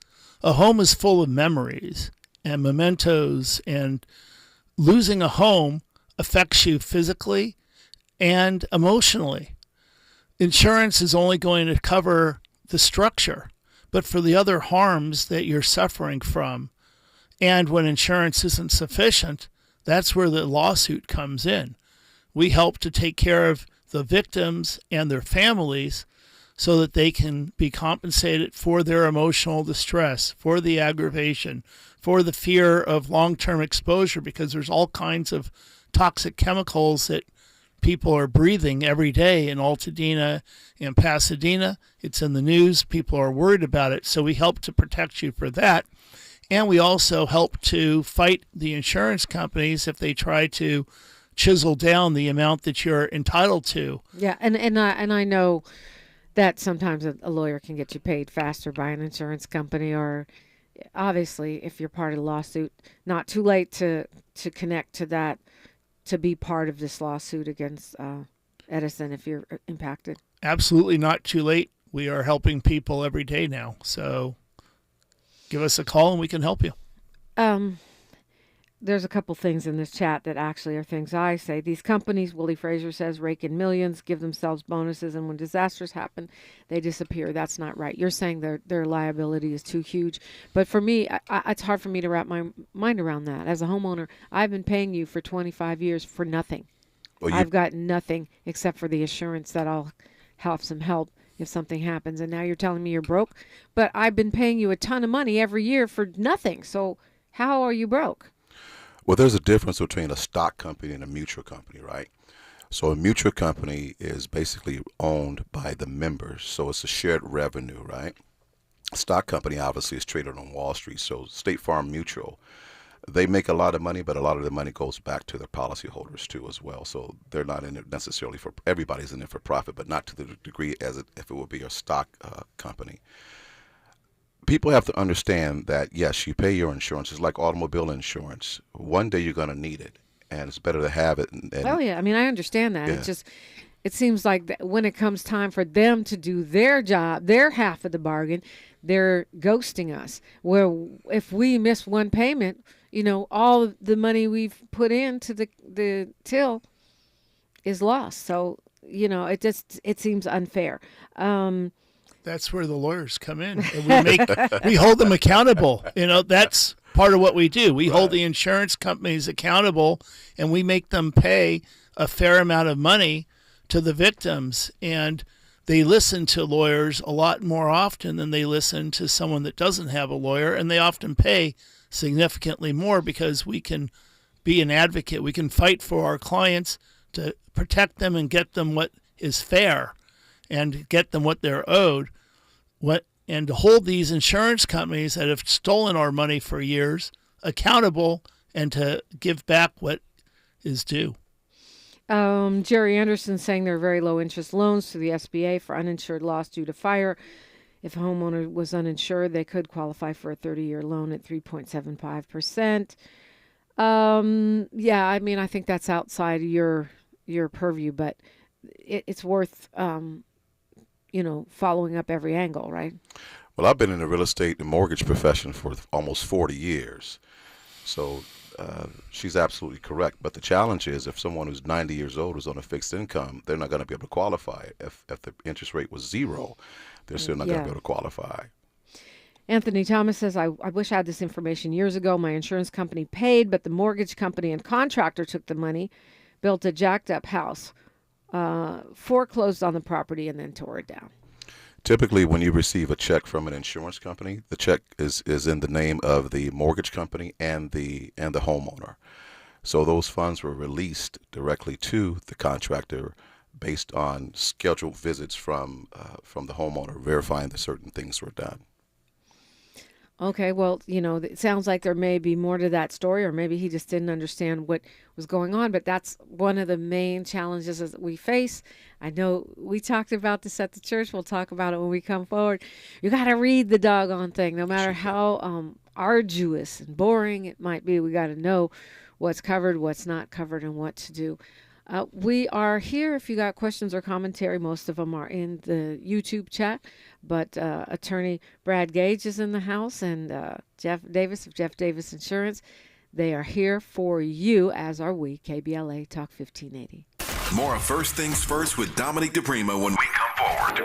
A home is full of memories and mementos, and losing a home affects you physically and emotionally. Insurance is only going to cover the structure, but for the other harms that you're suffering from, and when insurance isn't sufficient, that's where the lawsuit comes in. We help to take care of the victims and their families so that they can be compensated for their emotional distress, for the aggravation, for the fear of long-term exposure, because there's all kinds of toxic chemicals that people are breathing every day in Altadena and Pasadena. It's in the news. People are worried about it. So we help to protect you for that. And we also help to fight the insurance companies if they try to chisel down the amount that you're entitled to. Yeah, and I know that sometimes a lawyer can get you paid faster by an insurance company, or obviously if you're part of the lawsuit, not too late to connect to that, to be part of this lawsuit against Edison if you're impacted. Absolutely not too late. We are helping people every day now. So give us a call and we can help you. There's a couple things in this chat that actually are things I say. These companies, Willie Fraser says, rake in millions, give themselves bonuses, and when disasters happen, they disappear. That's not right. You're saying their liability is too huge. But for me, it's hard for me to wrap my mind around that. As a homeowner, I've been paying you for 25 years for nothing. Well, I've got nothing except for the assurance that I'll have some help if something happens. And now you're telling me you're broke? But I've been paying you a ton of money every year for nothing. So how are you broke? Well, there's a difference between a stock company and a mutual company, right? So a mutual company is basically owned by the members, so it's a shared revenue, right? A stock company obviously is traded on Wall Street, so State Farm Mutual, they make a lot of money, but a lot of the money goes back to their policyholders too as well. So they're not in it necessarily for, everybody's in it for profit, but not to the degree as if it would be a stock company. People have to understand that, yes, you pay your insurance. It's like automobile insurance. One day you're going to need it, and it's better to have it. Oh, yeah. I mean, I understand that. Yeah. It seems like that when it comes time for them to do their job, their half of the bargain, they're ghosting us. Where if we miss one payment, all the money we've put into the till is lost. So, it seems unfair. That's where the lawyers come in. And we hold them accountable. That's part of what we do. We hold the insurance companies accountable, and we make them pay a fair amount of money to the victims. And they listen to lawyers a lot more often than they listen to someone that doesn't have a lawyer. And they often pay significantly more because we can be an advocate. We can fight for our clients to protect them and get them what is fair and get them what they're owed, and to hold these insurance companies that have stolen our money for years accountable and to give back what is due. Jerry Anderson saying there are very low interest loans to the SBA for uninsured loss due to fire. If a homeowner was uninsured, they could qualify for a 30-year loan at 3.75%. Yeah, I mean, I think that's outside your purview, but it's worth following up every angle, right? Well, I've been in the real estate and mortgage profession for almost 40 years. So she's absolutely correct. But the challenge is if someone who's 90 years old is on a fixed income, they're not going to be able to qualify. If the interest rate was zero, they're still not going to be able to qualify. Anthony Thomas says, I wish I had this information years ago. My insurance company paid, but the mortgage company and contractor took the money, built a jacked up house. foreclosed on the property and then tore it down. Typically, when you receive a check from an insurance company, the check is in the name of the mortgage company and the homeowner. So those funds were released directly to the contractor based on scheduled visits from the homeowner, verifying that certain things were done. Okay, well, it sounds like there may be more to that story, or maybe he just didn't understand what was going on, but that's one of the main challenges that we face. I know we talked about this at the church. We'll talk about it when we come forward. You got to read the doggone thing, no matter how arduous and boring it might be. We got to know what's covered, what's not covered, and what to do. We are here if you got questions or commentary. Most of them are in the YouTube chat, but Attorney Brad Gage is in the house, and Jeff Davis of Jeff Davis Insurance. They are here for you, as are we, KBLA Talk 1580. More of First Things First with Dominique DiPrima when we come forward.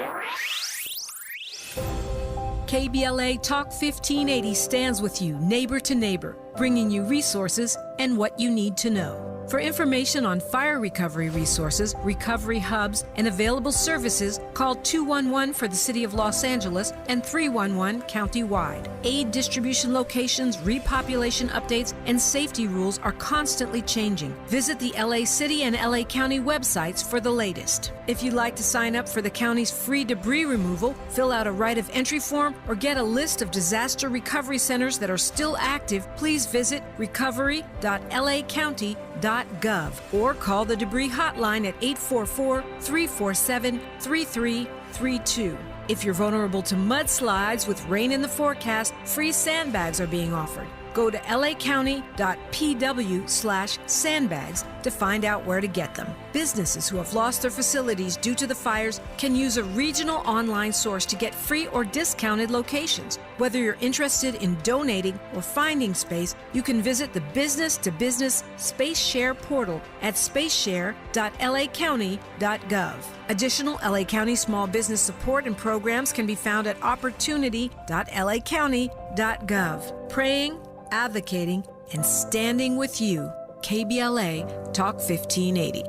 KBLA Talk 1580 stands with you, neighbor to neighbor, bringing you resources and what you need to know. For information on fire recovery resources, recovery hubs, and available services, call 211 for the City of Los Angeles and 311 countywide. Aid distribution locations, repopulation updates, and safety rules are constantly changing. Visit the LA City and LA County websites for the latest. If you'd like to sign up for the county's free debris removal, fill out a right of entry form, or get a list of disaster recovery centers that are still active, please visit recovery.lacounty.gov or call the debris hotline at 844-347-3332. If you're vulnerable to mudslides with rain in the forecast, free sandbags are being offered. Go to lacounty.pw/sandbags to find out where to get them. Businesses who have lost their facilities due to the fires can use a regional online source to get free or discounted locations. Whether you're interested in donating or finding space, you can visit the business-to-business Space Share portal at spaceshare.lacounty.gov. Additional LA County small business support and programs can be found at opportunity.lacounty.gov. Praying, advocating, and standing with you. KBLA Talk 1580.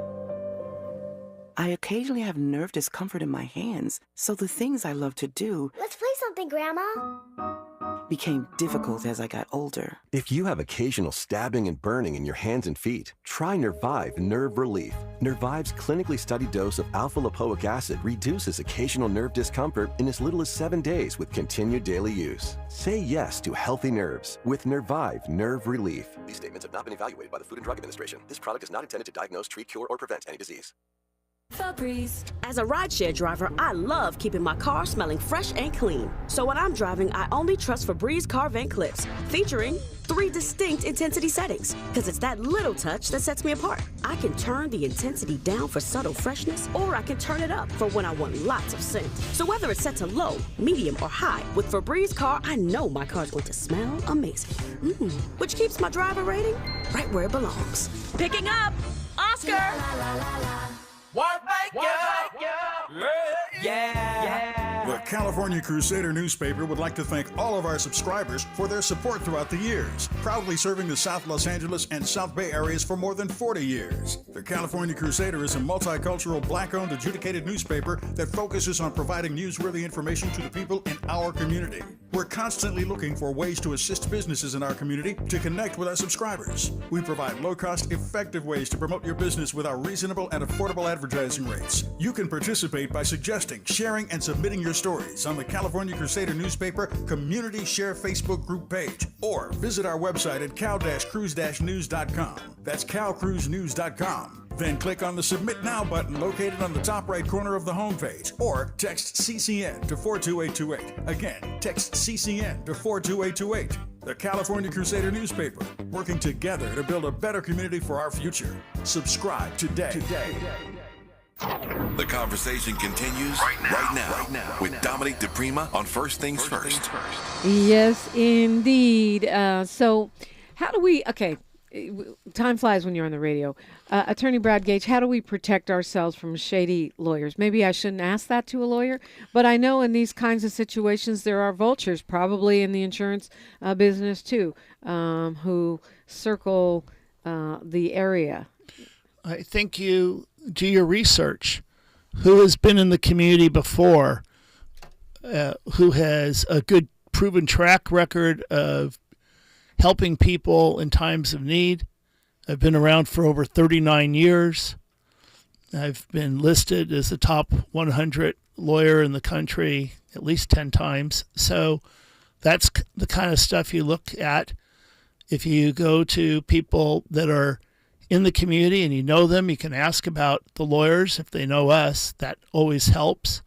I occasionally have nerve discomfort in my hands, so the things I love to do... Let's play something, Grandma. ...became difficult as I got older. If you have occasional stabbing and burning in your hands and feet, try Nervive Nerve Relief. Nervive's clinically studied dose of alpha-lipoic acid reduces occasional nerve discomfort in as little as 7 days with continued daily use. Say yes to healthy nerves with Nervive Nerve Relief. These statements have not been evaluated by the Food and Drug Administration. This product is not intended to diagnose, treat, cure, or prevent any disease. Febreze. As a rideshare driver, I love keeping my car smelling fresh and clean. So when I'm driving, I only trust Febreze car vent clips, featuring 3 distinct intensity settings, because it's that little touch that sets me apart. I can turn the intensity down for subtle freshness, or I can turn it up for when I want lots of scent. So whether it's set to low, medium, or high, with Febreze car, I know my car's going to smell amazing. Which keeps my driver rating right where it belongs. Picking up Oscar! La, la, la, la, la. The California Crusader newspaper would like to thank all of our subscribers for their support throughout the years, proudly serving the South Los Angeles and South Bay areas for more than 40 years. The California Crusader is a multicultural, black-owned, adjudicated newspaper that focuses on providing newsworthy information to the people in our community. We're constantly looking for ways to assist businesses in our community to connect with our subscribers. We provide low-cost, effective ways to promote your business with our reasonable and affordable advertising rates. You can participate by suggesting, sharing, and submitting your stories on the California Crusader newspaper Community Share Facebook group page, or visit our website at cal-cruise-news.com. That's calcruisenews.com. Then click on the Submit Now button located on the top right corner of the homepage, or text CCN to 42828. Again, text CCN to 42828. The California Crusader newspaper, working together to build a better community for our future. Subscribe today. The conversation continues right now with Dominique DiPrima on First Things First. Yes, indeed. So how do we, time flies when you're on the radio. Attorney Brad Gage, how do we protect ourselves from shady lawyers? Maybe I shouldn't ask that to a lawyer, but I know in these kinds of situations there are vultures, probably in the insurance business too, who circle the area. I think you do your research. Who has been in the community before? Who has a good proven track record of helping people in times of need? I've been around for over 39 years. I've been listed as the top 100 lawyer in the country at least 10 times. So that's the kind of stuff you look at. If you go to people that are in the community and you know them, you can ask about the lawyers if they know us. That always helps.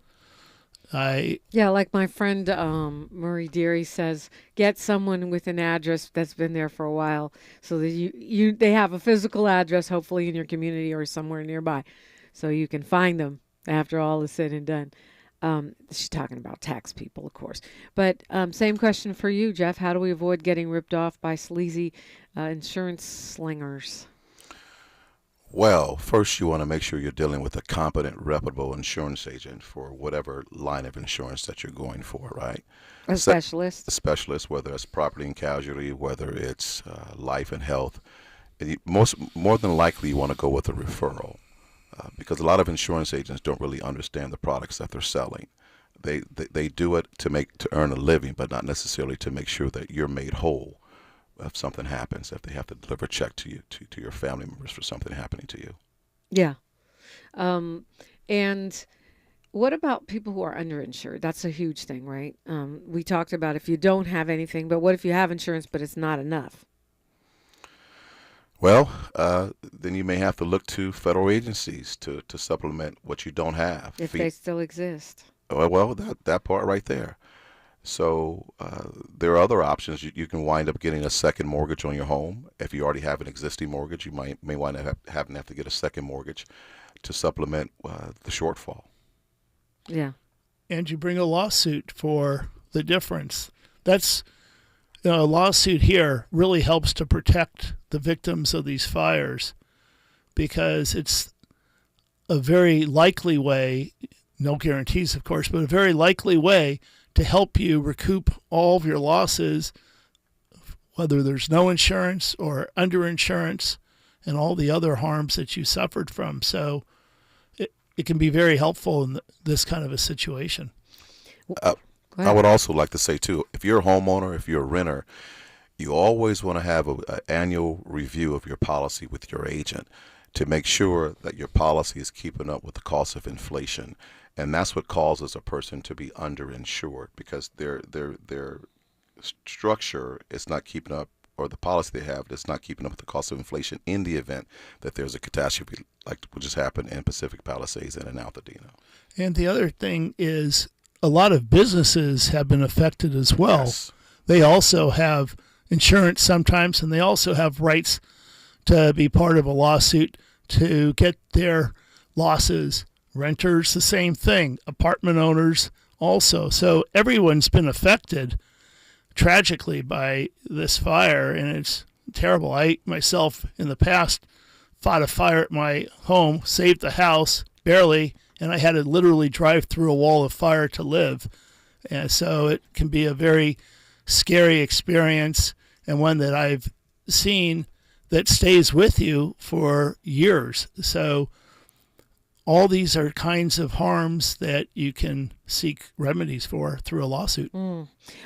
Yeah, like my friend Murray Deary says, get someone with an address that's been there for a while, so that they have a physical address, hopefully in your community or somewhere nearby, so you can find them after all is said and done. She's talking about tax people, of course. But same question for you, Jeff. How do we avoid getting ripped off by sleazy insurance slingers? Well, first you want to make sure you're dealing with a competent, reputable insurance agent for whatever line of insurance that you're going for, right? A specialist. A specialist, whether it's property and casualty, whether it's life and health. More than likely you want to go with a referral because a lot of insurance agents don't really understand the products that they're selling. They do it to earn a living, but not necessarily to make sure that you're made whole. If something happens, if they have to deliver a check to you, to your family members for something happening to you. Yeah. And what about people who are underinsured? That's a huge thing, right? We talked about if you don't have anything, but what if you have insurance, but it's not enough? Well, then you may have to look to federal agencies to supplement what you don't have. If they still exist. Well, that part right there. So there are other options. You can wind up getting a second mortgage on your home. If you already have an existing mortgage, you may wind up having to get a second mortgage to supplement the shortfall. Yeah. And you bring a lawsuit for the difference. That's a lawsuit here really helps to protect the victims of these fires because it's a very likely way, no guarantees, of course, but a very likely way to help you recoup all of your losses, whether there's no insurance or underinsurance and all the other harms that you suffered from. So it can be very helpful in this kind of a situation. I would also like to say, too, if you're a homeowner, if you're a renter, you always want to have an annual review of your policy with your agent to make sure that your policy is keeping up with the cost of inflation. And that's what causes a person to be underinsured because their structure is not keeping up, or the policy they have is not keeping up with the cost of inflation in the event that there's a catastrophe like what just happened in Pacific Palisades and in Altadena. And the other thing is a lot of businesses have been affected as well. Yes. They also have insurance sometimes, and they also have rights to be part of a lawsuit to get their losses. Renters, the same thing. Apartment owners also. So everyone's been affected tragically by this fire, and it's terrible. I myself in the past fought a fire at my home, saved the house, barely, and I had to literally drive through a wall of fire to live. And so it can be a very scary experience and one that I've seen that stays with you for years. So all these are kinds of harms that you can seek remedies for through a lawsuit.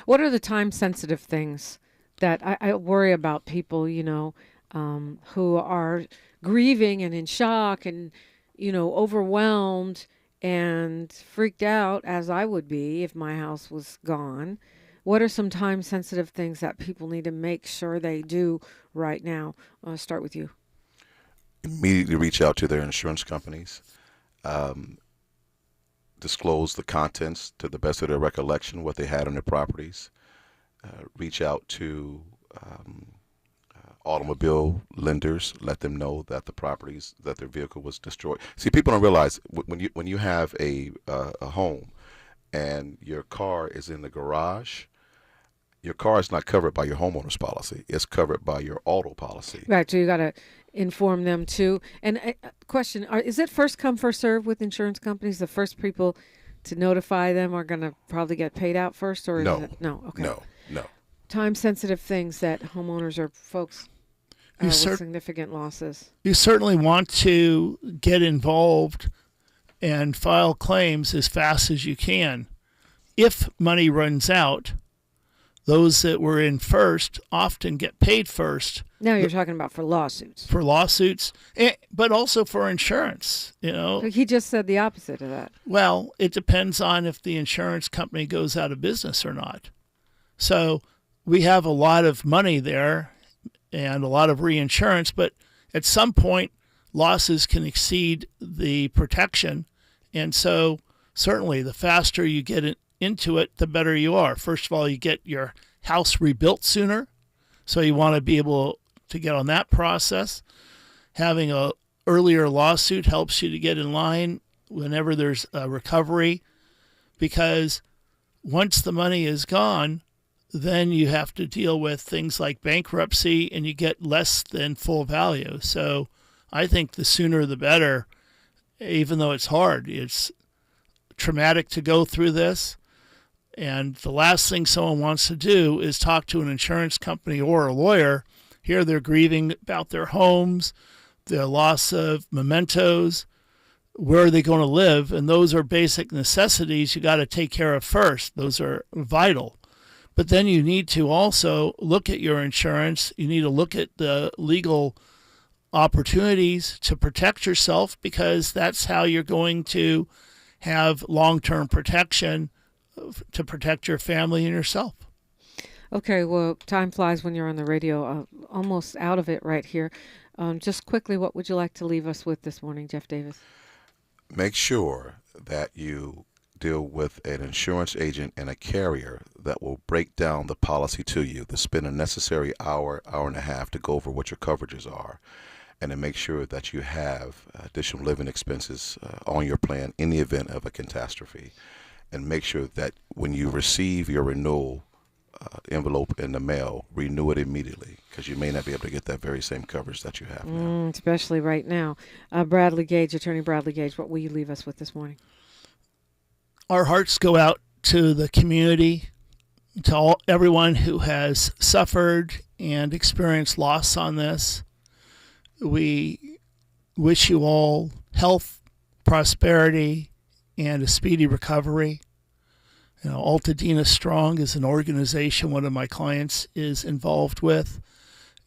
What are the time-sensitive things that I worry about people, who are grieving and in shock and, overwhelmed and freaked out, as I would be if my house was gone? What are some time-sensitive things that people need to make sure they do right now? I'll start with you. Immediately reach out to their insurance companies. Disclose the contents to the best of their recollection, what they had on their properties. Reach out to automobile lenders, let them know that the properties, that their vehicle was destroyed. See, people don't realize when you have a home and your car is in the garage, your car is not covered by your homeowner's policy. It's covered by your auto policy. Right, so you got to inform them too. And question, is it first come, first serve with insurance companies? The first people to notify them are going to probably get paid out first? Or No. Is it, no, okay. No. Time-sensitive things that homeowners or folks... with significant losses. You certainly want to get involved and file claims as fast as you can. If money runs out, those that were in first often get paid first. Now you're talking about for lawsuits. For lawsuits, but also for insurance, He just said the opposite of that. Well, it depends on if the insurance company goes out of business or not. So we have a lot of money there and a lot of reinsurance, but at some point, losses can exceed the protection. And so certainly the faster you get into it, the better you are. First of all, you get your house rebuilt sooner. So you want to be able to get on that process. Having an earlier lawsuit helps you to get in line whenever there's a recovery, because once the money is gone, then you have to deal with things like bankruptcy and you get less than full value. So I think the sooner the better, even though it's hard. It's traumatic to go through this. And the last thing someone wants to do is talk to an insurance company or a lawyer. Here they're grieving about their homes, the loss of mementos, where are they going to live? And those are basic necessities you got to take care of first. Those are vital. But then you need to also look at your insurance. You need to look at the legal opportunities to protect yourself, because that's how you're going to have long-term protection to protect your family and yourself. Okay, well, time flies when you're on the radio. Almost out of it right here. Just quickly, what would you like to leave us with this morning, Jeff Davis? Make sure that you deal with an insurance agent and a carrier that will break down the policy to you, to spend a necessary hour and a half to go over what your coverages are, and to make sure that you have additional living expenses on your plan in the event of a catastrophe. And make sure that when you receive your renewal envelope in the mail, renew it immediately, because you may not be able to get that very same coverage that you have now. Especially right now. Bradley Gage, Attorney Bradley Gage, what will you leave us with this morning? Our hearts go out to the community, to everyone who has suffered and experienced loss on this. We wish you all health, prosperity, and a speedy recovery. Altadena Strong is an organization one of my clients is involved with,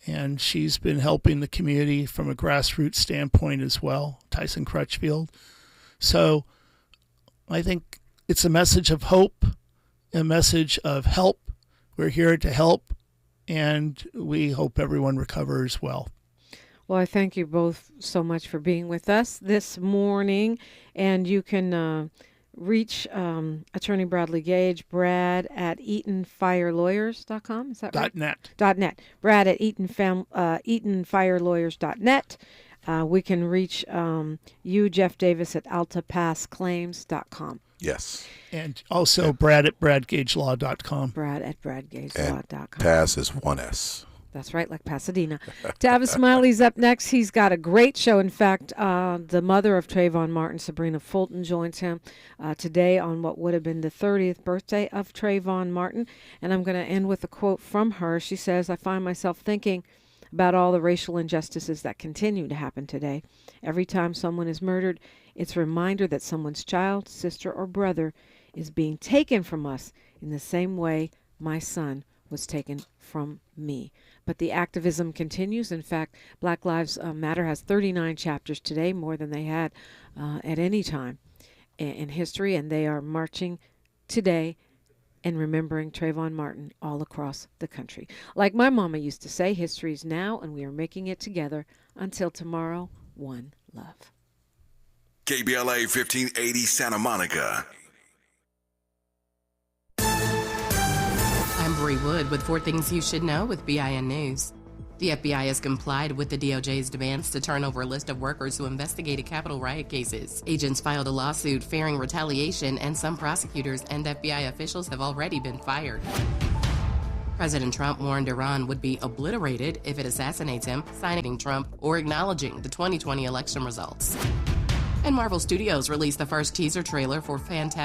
and she's been helping the community from a grassroots standpoint as well, Tyson Crutchfield. So I think it's a message of hope, a message of help. We're here to help, and we hope everyone recovers well. Well, I thank you both so much for being with us this morning. And you can reach Attorney Bradley Gage, Brad at EatonFireLawyers.com. Is that right? .net. .net. Brad at EatonFireLawyers.net. We can reach you, Jeff Davis, at AltaPassClaims.com. Yes. And also Brad at BradGageLaw.com. Brad at BradGageLaw.com. And Pass is one S. That's right, like Pasadena. Tavis Smiley's up next. He's got a great show. In fact, the mother of Trayvon Martin, Sabrina Fulton, joins him today on what would have been the 30th birthday of Trayvon Martin. And I'm going to end with a quote from her. She says, "I find myself thinking about all the racial injustices that continue to happen today. Every time someone is murdered, it's a reminder that someone's child, sister, or brother is being taken from us in the same way my son was taken from me." But the activism continues. In fact, Black Lives Matter has 39 chapters today, more than they had at any time in history, and they are marching today and remembering Trayvon Martin all across the country. Like my mama used to say, history is now, and we are making it together. Until tomorrow, one love. KBLA 1580 Santa Monica. I'm Bree Wood with 4 Things You Should Know with BIN News. The FBI has complied with the DOJ's demands to turn over a list of workers who investigated Capitol riot cases. Agents filed a lawsuit fearing retaliation, and some prosecutors and FBI officials have already been fired. President Trump warned Iran would be obliterated if it assassinates him, signing Trump or acknowledging the 2020 election results. And Marvel Studios released the first teaser trailer for Fantastic